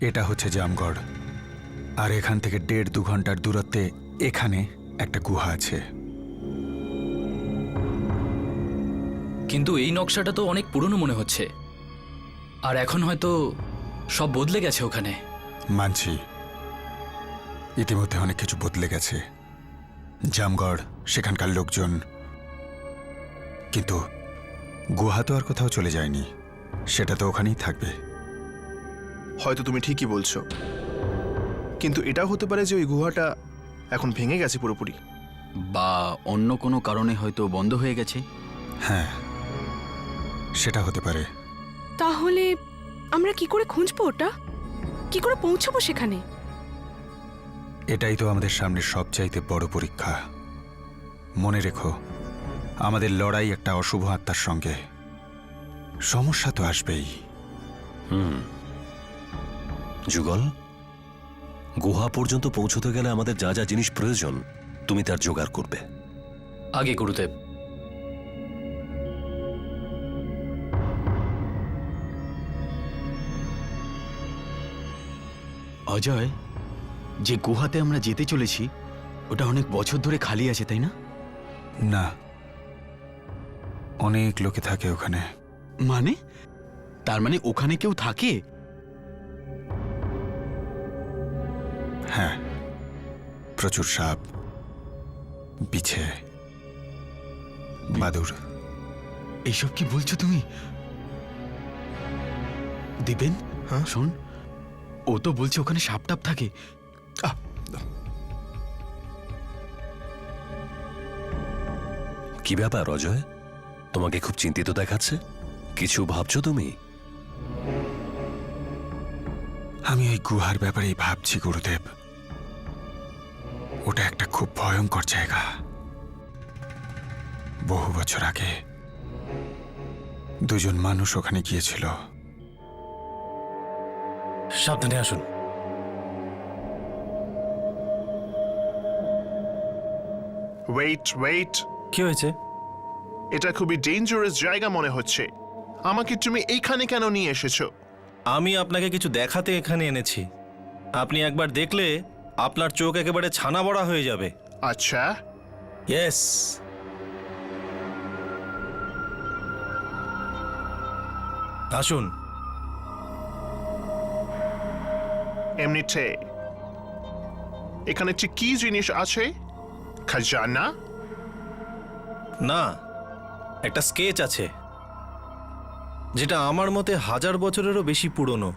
এটা হচ্ছে জামগড়, আর এখান থেকে 1.5-2 ঘন্টার দূরত্বে এখানে একটা গুহা আছে। কিন্তু এই নকশাটা তো অনেক পুরনো মনে হচ্ছে, আর এখন হয়তো সব বদলে গেছে ওখানে। মানছি, ইতিমধ্যে অনেক কিছু বদলে গেছে, জামগড়, সেখানকার লোকজন, কিন্তু গুহা তো আর কোথাও চলে যায়নি, সেটা তো ওখানেই থাকবে। হয়তো তুমি ঠিকই বলছো, কিন্তু এটাও হতে পারে যে ওই গুহাটা এখন ভেঙে গেছে পুরোপুরি। বা অন্য কোনো কারণে হয়তো বন্ধ হয়ে গেছে। হ্যাঁ, সেটা হতে পারে। তাহলে আমরা কি করে খুঁজবো ওটা? কি করে পৌঁছবো সেখানে? এটাই তো আমাদের সামনে সবচাইতে বড় পরীক্ষা। মনে রেখো, আমাদের লড়াই একটা অশুভ আত্মার সঙ্গে। সমস্যা তো আসবেই। যুগল, গুহা পর্যন্ত পৌঁছতে গেলে আমাদের যা যা জিনিস প্রয়োজন তুমি তার জোগাড় করবে। আগে গুরুদেব। অজয়, যে গুহাতে আমরা যেতে চলেছি ওটা অনেক বছর ধরে খালি আছে, তাই না? না, অনেক লোকে থাকে ওখানে। মানে তার মানে ওখানে কেউ থাকে? হ্যাঁ, প্রচুর সাপ, বিছে, বাদুর। এইসব কি বলছো তুমি? দিবেন, হ্যাঁ? শোন, ও তো বলছে ওখানে সাপ টাপ থাকে। কি ব্যাপার অজয়, তোমাকে খুব চিন্তিত দেখাচ্ছে, কিছু ভাবছো তুমি? আমি ওই গুহার ব্যাপারেই ভাবছি গুরুদেব। ওটা একটা খুব ভয়ঙ্কর জায়গা। বহু বছর আগে 2 জন মানুষ ওখানে গিয়েছিল। সাবধানে আসুন। ওয়েট, কি হয়েছে? এটা খুবই ডেঞ্জারাস জায়গা মনে হচ্ছে। আমাকে তুমি এইখানে কেন নিয়ে এসেছো? আমি আপনাকে কিছু দেখাতে এখানে এনেছি। আপনি একবার দেখলে আপনার চোখ একেবারে ছানা বড়া হয়ে যাবে। আচ্ছা, ইয়েস। আসুন। এমনিতে এখানে ঠিক কি জিনিস আছে? খাজানা? না, একটা স্কেচ আছে যেটা আমার মতে 1000 বছরেরও বেশি পুরনো।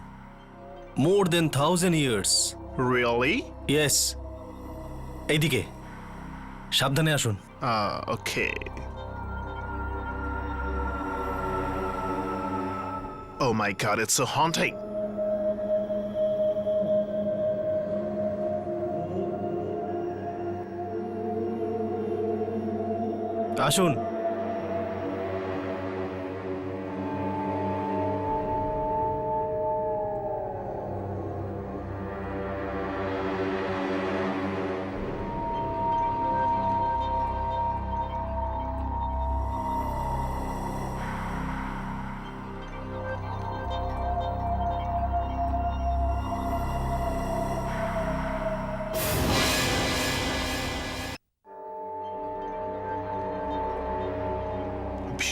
মোর দেন 1000 ইয়ার্স। রিয়েলি? ইয়েস। এইদিকে, সাবধানে আসুন। ওকে। Oh my god, it's so haunting. আসুন।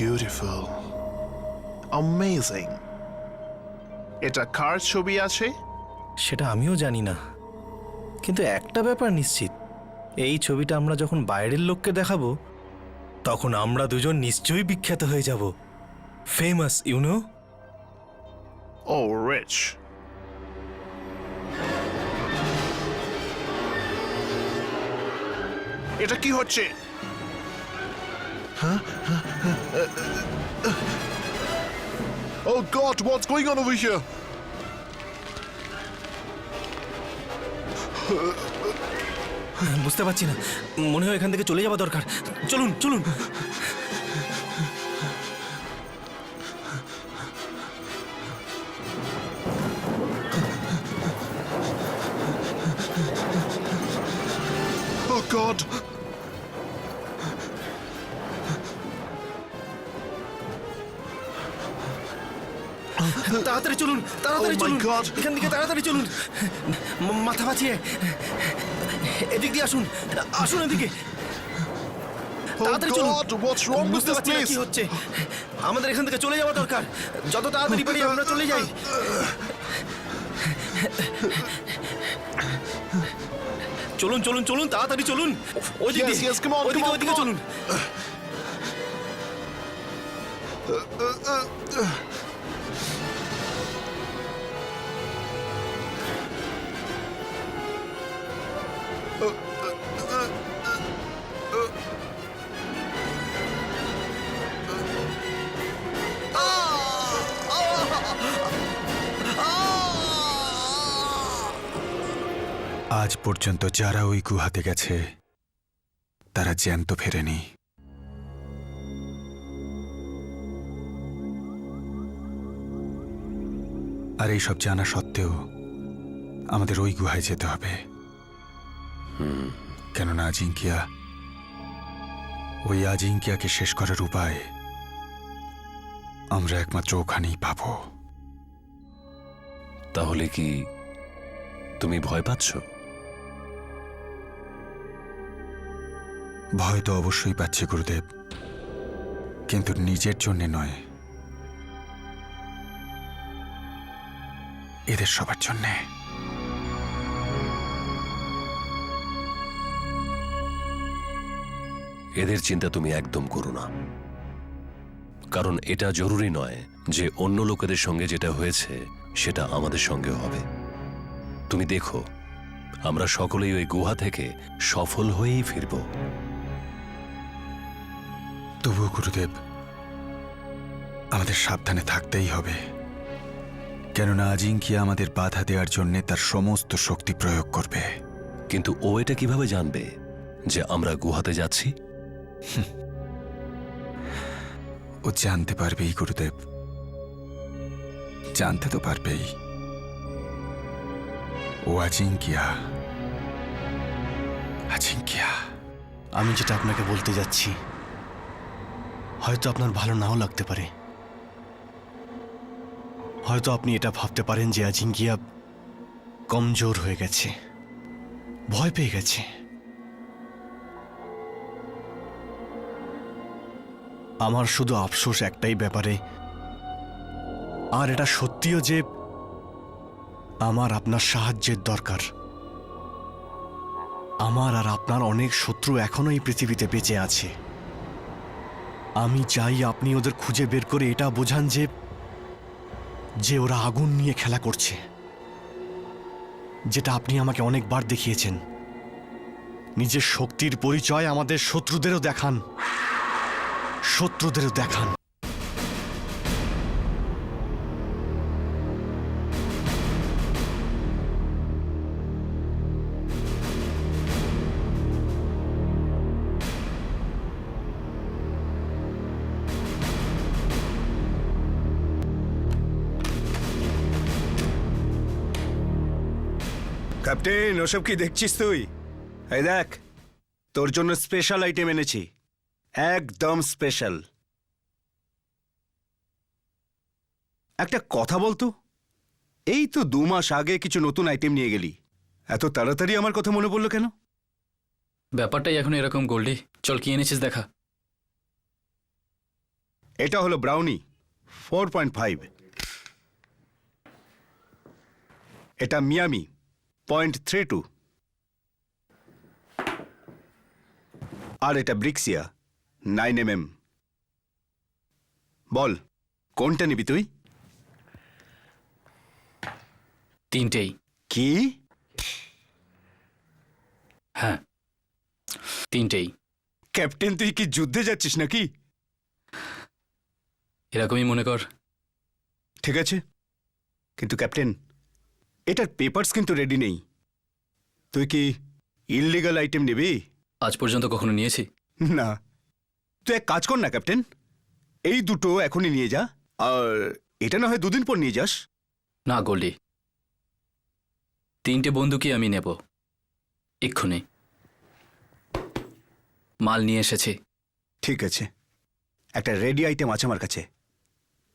Beautiful. Amazing. এটা কার ছবি আছে? সেটা আমিও জানি না, কিন্তু একটা ব্যাপার নিশ্চিত, এই ছবিটা আমরা যখন বাইরের লোককে দেখাবো তখন আমরা দুজন নিশ্চয়ই বিখ্যাত হয়ে যাব। Famous, you know. Oh, rich. এটা কি হচ্ছে? Oh God, what's going on over here? বুঝতে পারছি না, মনে হয় এখান থেকে চলে যাওয়া দরকার। চলুন চলুন। Oh God. তাড়াতাড়ি চলুন, তাড়াতাড়ি Oh my চলুন, God! এখান থেকে তাড়াতাড়ি চলুন। মাথা বাঁচিয়ে এদিক দিয়ে আসুন, আসুন এদিকে। তাড়াতাড়ি চলুন। God, what's wrong with বুঝতে this পারছি না place? কি হচ্ছে। আমাদের এখান থেকে চলে যাওয়া দরকার, যত তাড়াতাড়ি পারি আমরা চলে যাই। চলুন চলুন চলুন, তাড়াতাড়ি চলুন। ওইদিকে, Yes, yes, come on, ওইদিকে, come on, ওইদিকে come on. চলুন। আজ পর্যন্ত যারা ওই গুহাতে গেছে তারা জ্যান্ত ফেরেনি। আর এইসব জানা সত্ত্বেও আমাদের ওই গুহায় যেতে হবে, কেননা ওই আজিঙ্কিয়াকে শেষ করার উপায় আমরা একমাত্র ওখানেই পাবো। তাহলে কি তুমি ভয় পাচ্ছ? ভয় তো অবশ্যই পাচ্ছি গুরুদেব, কিন্তু নিজের জন্যে নয়, এদের সবার জন্যে। এদের চিন্তা তুমি একদম করো না, কারণ এটা জরুরি নয় যে অন্য লোকেদের সঙ্গে যেটা হয়েছে সেটা আমাদের সঙ্গে হবে। তুমি দেখো, আমরা সকলেই ওই গুহা থেকে সফল হয়েই ফিরব। তবুও গুরুদেব, আমাদের সাবধানে থাকতেই হবে, কেননা আজিঙ্কিয়া আমাদের বাধা দেওয়ার জন্য তার সমস্ত শক্তি প্রয়োগ করবে। কিন্তু ও এটা কিভাবে জানবে যে আমরা গুহাতে যাচ্ছি? ও জানতে পারবেই গুরুদেব, জানতে তো পারবেই। ও আজিঙ্কিয়া। আমি যেটা আপনাকে বলতে যাচ্ছি হয়তো আপনার ভালো নাও লাগতে পারে। হয়তো আপনি এটা ভাবতে পারেন যে আজিঙ্কিয়া কমজোর হয়ে গেছে, ভয় পেয়ে গেছে। আমার শুধু আফসোস একটাই ব্যাপারে, আর এটা সত্যিও, যে আমার আপনার সাহায্যের দরকার। আমার আর আপনার অনেক শত্রু এখনো এই পৃথিবীতে বেঁচে আছে। আমি চাই আপনি ওদের খুঁজে বের করে এটা বোঝান যে ওরা আগুন নিয়ে খেলা করছে, যেটা আপনি আমাকে অনেকবার দেখিয়েছেন। নিজের শক্তির পরিচয় আমাদের শত্রুদেরও দেখান, শত্রুদেরও দেখান। ক্যাপ্টেন, ওসব কি দেখছিস তুই? এই দেখ, তোর জন্য স্পেশাল আইটেম এনেছি, একদম স্পেশাল। একটা কথা বলতো, এই তো 2 মাস আগে কিছু নতুন আইটেম নিয়ে গেলি, এত তাড়াতাড়ি আমার কথা মনে পড়লো কেন? ব্যাপারটাই এখন এরকম গোল্ডি। চল, কি এনেছিস দেখা। এটা হলো ব্রাউনি 4.5, এটা মিয়ামি 0.32, আর এটা ব্রিক্সিয়া 9mm। বল, কোনটা নিবি তুই? তিনটেই। কি? হ্যাঁ, তিনটেই। ক্যাপ্টেন, তুই কি যুদ্ধে যাচ্ছিস নাকি? এরকমই মনে কর। ঠিক আছে, কিন্তু ক্যাপ্টেন, এটার পেপারস কিন্তু রেডি নেই। তুই কি ইললিগাল আইটেম নিবি? আজ পর্যন্ত কখনো নিয়েছি? না। তুই এক কাজ কর না ক্যাপ্টেন, এই দুটো এখনই নিয়ে যা, আর এটা না হয় 2 দিন পর নিয়ে যাস। না গোল্ডি, 3টে বন্দুকই আমি নেব এক্ষুনি। মাল নিয়ে এসেছি। ঠিক আছে, একটা রেডি আইটেম আছে আমার কাছে,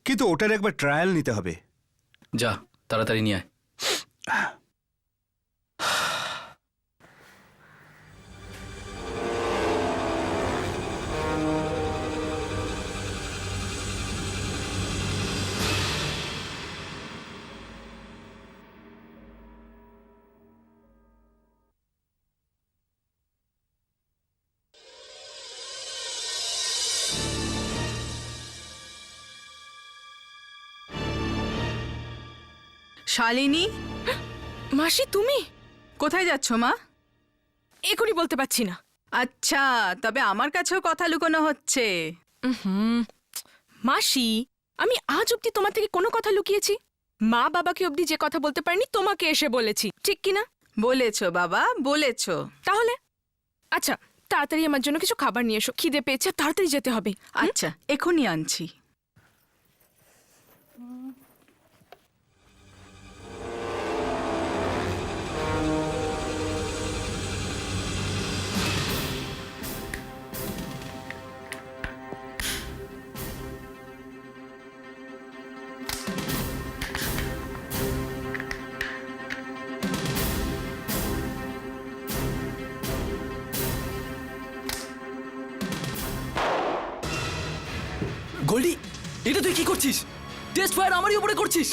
কিন্তু ওটার একবার ট্রায়াল নিতে হবে। যা তাড়াতাড়ি নিয়ে আয়। শালিনী, মাসি তুমি কোথায় যাচ্ছ মা? এখনই বলতে পারছি না। আচ্ছা, তবে আমার কাছেও কথা লুকোনো হচ্ছে। মাসি, আমি আজ অব্দি তোমার থেকে কোনো কথা লুকিয়েছি? মা বাবাকে অব্দি যে কথা বলতে পারিনি তোমাকে এসে বলেছি, ঠিক কি না? বলেছো বাবা, বলেছো। তাহলে আচ্ছা, তাড়াতাড়ি আমার জন্য কিছু খাবার নিয়ে এসো, খিদে পেয়েছে, তাড়াতাড়ি যেতে হবে। আচ্ছা, এখনই আনছি। গোল্ডি, এটা তুই কি করছিস? টেস্ট ফায়ার আমারই উপরে করছিস?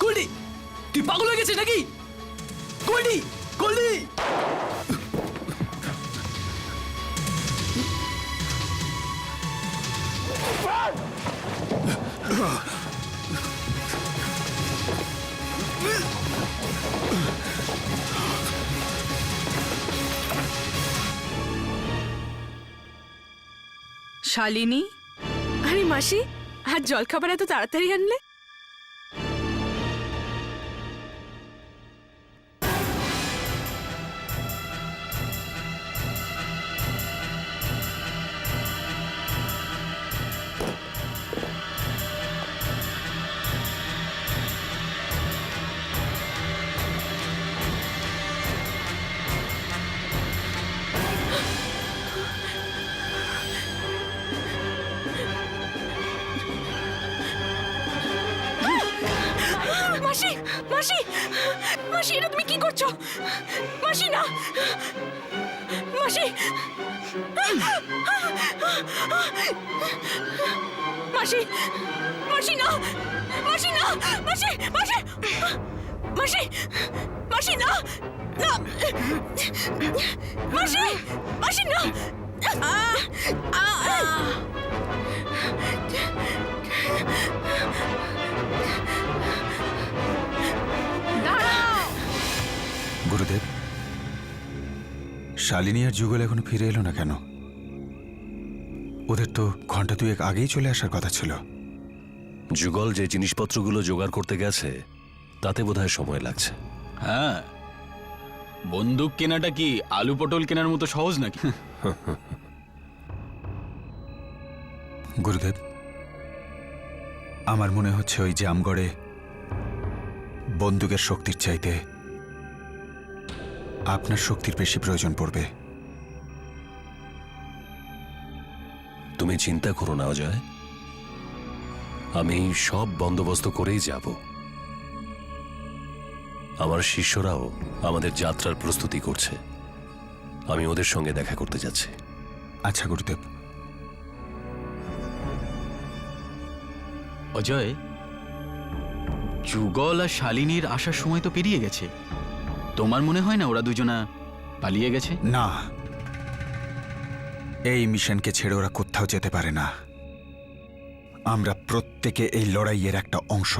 গোল্ডি, তুই পাগল হয়ে গেছিস নাকি? গোল্ডি, গোল্ডি! শালিনী, আরে মাসি, আর জলখাবার এত তাড়াতাড়ি আনলে? মাসি, মাসি, মাসি, এটা তুমি কি করছো? মাসি না, মাসি, মাসি, মাসি না, মাসি না, মাসি, মাসি, মাসি, মাসি না, না, মাসি, মাসি না, গুরুদেব, শালিনী আর যুগল এখনো ফিরে এলো না কেন? ওদের তো ঘন্টা দুয়েক আগেই চলে আসার কথা ছিল। যুগল যে জিনিসপত্রগুলো জোগাড় করতে গেছে তাতে বোধহয় সময় লাগছে। হ্যাঁ, বন্দুক কেনাটা কি আলু পটল কেনার মতো সহজ নাকি? গুরুদেব, আমার মনে হচ্ছে ওই জামগড়ে বন্দুকের শক্তির চাইতে আপনার শক্তির বেশি প্রয়োজন পড়বে। তুমি চিন্তা করো না অজয়, আমি সব বন্দোবস্ত করেই যাব। আমার শিষ্যরাও আমাদের যাত্রার প্রস্তুতি করছে, আমি ওদের সঙ্গে দেখা করতে যাচ্ছি। আচ্ছা গুরুদেব। অজয়, যুগল আর শালিনীর আসার সময় তো পেরিয়ে গেছে। তোমার মনে হয় না ওরা দুজনা পালিয়ে গেছে? না, এই মিশনকে ছেড়ে ওরা কোথাও যেতে পারে না। আমরা প্রত্যেকে এই লড়াইয়ের একটা অংশ।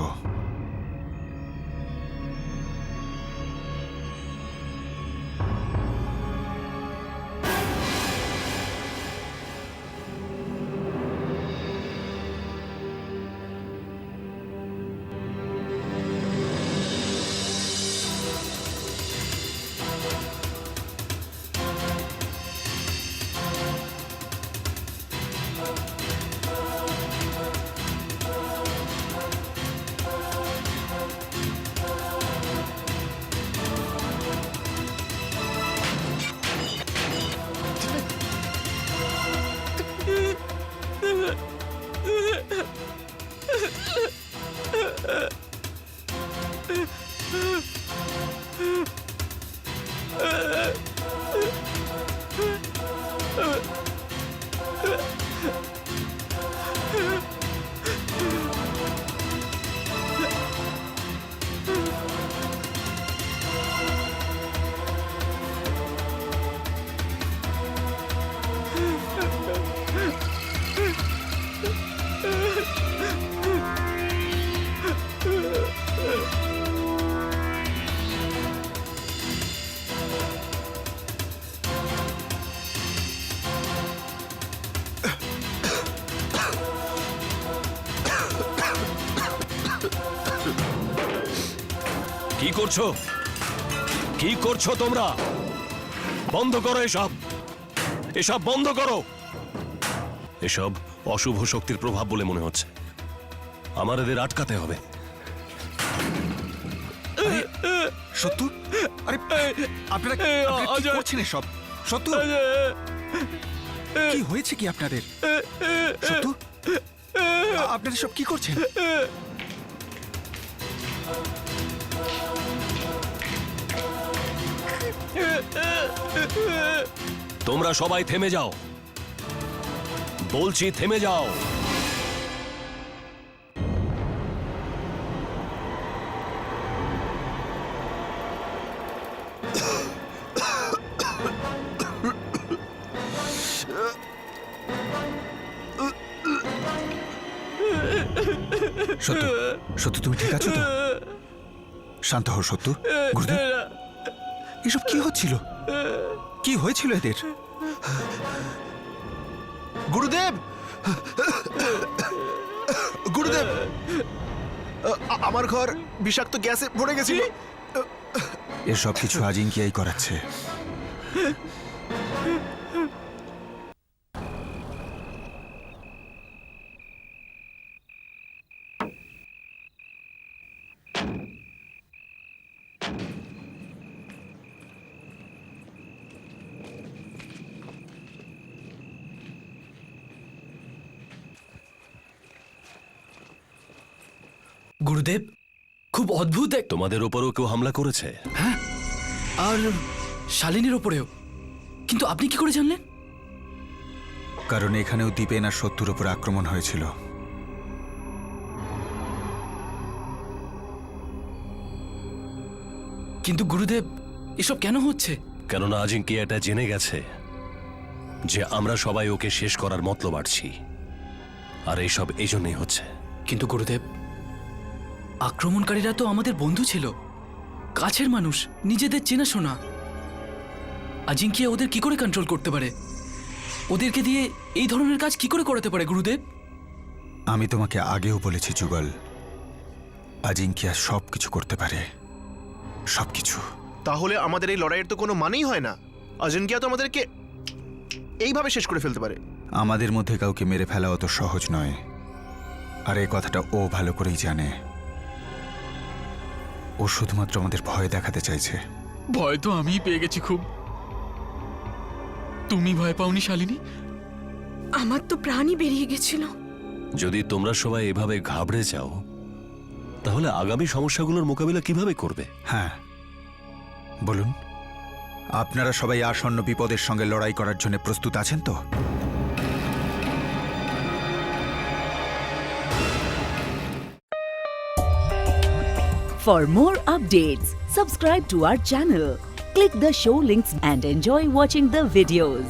করছো? কি করছো তোমরা? বন্ধ করো এসব, এসব বন্ধ করো। এসব অশুভ শক্তির প্রভাব বলে মনে হচ্ছে। আমার এদের আটকাতে হবে। সত্যু, আরে আপনারা কি করছেন এসব? সত্যু, কি হয়েছে কি আপনাদের? সত্যু, আপনারা সব কি করছেন? তোমরা সবাই থেমে যাও, বলছি থেমে যাও। সত্যু, সত্যু তুমি ঠিক আছো তো? শান্ত হও সত্যু। গুরুদেব, এসব কি হচ্ছিল? কি হয়েছিল এদের? গুরুদেব, গুরুদেব, আমার ঘর বিষাক্ত গ্যাসে ভরে গেছিল। এসব কিছু আজিঙ্কিয়াই করাচ্ছে। গুরুদেব, খুব অদ্ভুত এক। তোমাদের ওপরও কেউ হামলা করেছে? হ্যাঁ, আর শালিনীর ওপরেও। কিন্তু আপনি কি করে জানলেন? কারণ এখানেও দীপেন আর সত্যুর উপর আক্রমণ হয়েছিল। কিন্তু গুরুদেব, এসব কেন হচ্ছে? কেননা আজিঙ্কিয়া এটা জেনে গেছে যে আমরা সবাই ওকে শেষ করার মতলব আছি, আর এইসব এই জন্যই হচ্ছে। কিন্তু গুরুদেব, আক্রমণকারীরা তো আমাদের বন্ধু ছিল, কাছের মানুষ, নিজেদের চেনাশোনা। আজিঙ্কিয়া ওদের কি করে কন্ট্রোল করতে পারে? ওদেরকে দিয়ে এই ধরনের কাজ কি করে করাতে পারে গুরুদেব? আমি তোমাকে আগেও বলেছি যুগল, আজিঙ্কিয়া সব কিছু করতে পারে, সবকিছু। তাহলে আমাদের এই লড়াইয়ের তো কোনো মানেই হয় না। আজিঙ্কিয়া তো আমাদেরকে এইভাবে শেষ করে ফেলতে পারে। আমাদের মধ্যে কাউকে মেরে ফেলা অত সহজ নয়, আর এই কথাটা ও ভালো করেই জানে। ও শুধুমাত্র আমাদের ভয় দেখাতে চাইছে। ভয় তো আমিই পেয়ে গেছি খুব। তুমি ভয় পাওনি শালিনী? আমার তো প্রাণই বেরিয়ে গেছিল। যদি তোমরা সবাই এভাবে ঘাবড়ে যাও, তাহলে আগামী সমস্যাগুলোর মোকাবিলা কিভাবে করবে? হ্যাঁ, বলুন, আপনারা সবাই আসন্ন বিপদের সঙ্গে লড়াই করার জন্য প্রস্তুত আছেন তো? For more updates, subscribe to our channel, click the show links and enjoy watching the videos.